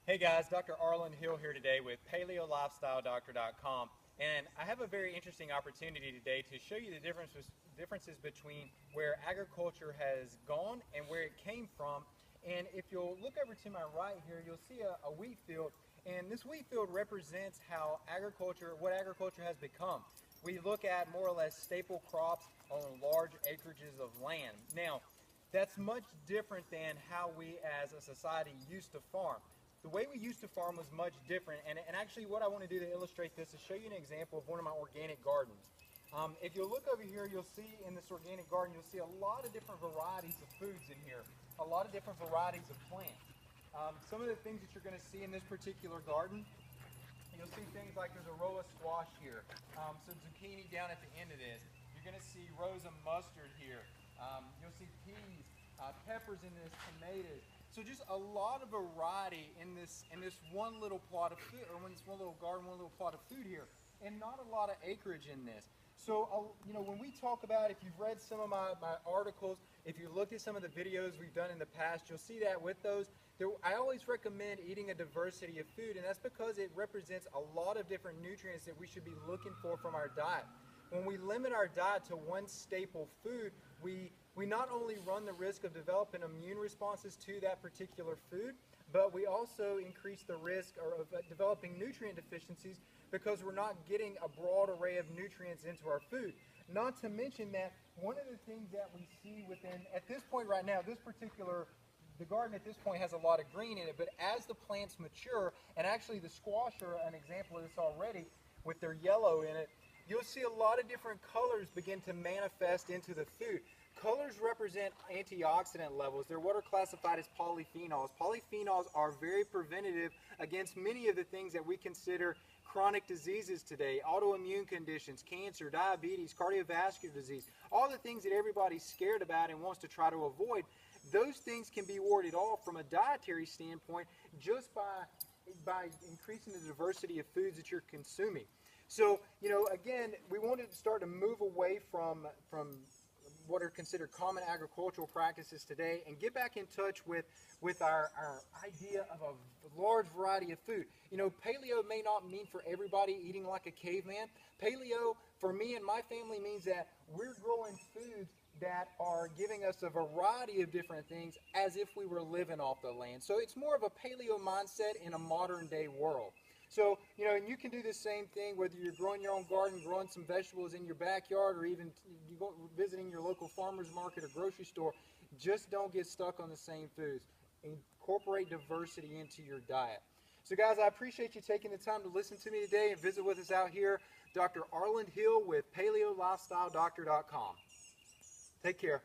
Hey guys, Dr. Arland Hill here today with PaleoLifestyleDoctor.com, and I have a very interesting opportunity today to show you the differences between where agriculture has gone and where it came from. And if you'll look over to my right here, you'll see a wheat field, and this wheat field represents what agriculture has become. We look at more or less staple crops on large acreages of land. Now, that's much different than how we as a society used to farm. The way we used to farm was much different, and actually what I want to do to illustrate this is show you an example of one of my organic gardens. If you look over here, you'll see in this organic garden, you'll see a lot of different varieties of foods in here, a lot of different varieties of plants. Some of the things that you're going to see in this particular garden, you'll see things like there's a row of squash here, some zucchini down at the end of this. You're going to see rows of mustard here. You'll see peas, peppers in this, tomatoes. So just a lot of variety in this one little plot of food, or in this one little garden, one little plot of food here, and not a lot of acreage in this. So when we talk about, if you've read some of my articles, if you looked at some of the videos we've done in the past, you'll see that with those, I always recommend eating a diversity of food, and that's because it represents a lot of different nutrients that we should be looking for from our diet. When we limit our diet to one staple food, we not only run the risk of developing immune responses to that particular food, but we also increase the risk of developing nutrient deficiencies because we're not getting a broad array of nutrients into our food. Not to mention that one of the things that we see at this point right now, the garden at this point has a lot of green in it, but as the plants mature, and actually the squash are an example of this already with their yellow in it, you'll see a lot of different colors begin to manifest into the food. Colors represent antioxidant levels. They're what are classified as polyphenols. Polyphenols are very preventative against many of the things that we consider chronic diseases today, autoimmune conditions, cancer, diabetes, cardiovascular disease, all the things that everybody's scared about and wants to try to avoid. Those things can be warded off from a dietary standpoint just by increasing the diversity of foods that you're consuming. So, again, we wanted to start to move away from what are considered common agricultural practices today and get back in touch with our idea of a large variety of food. Paleo may not mean for everybody eating like a caveman. Paleo, for me and my family, means that we're growing foods that are giving us a variety of different things as if we were living off the land. So it's more of a paleo mindset in a modern day world. So, and you can do the same thing whether you're growing your own garden, growing some vegetables in your backyard, or even you go visiting your local farmer's market or grocery store. Just don't get stuck on the same foods. Incorporate diversity into your diet. So guys, I appreciate you taking the time to listen to me today and visit with us out here. Dr. Arland Hill with PaleoLifestyleDoctor.com. Take care.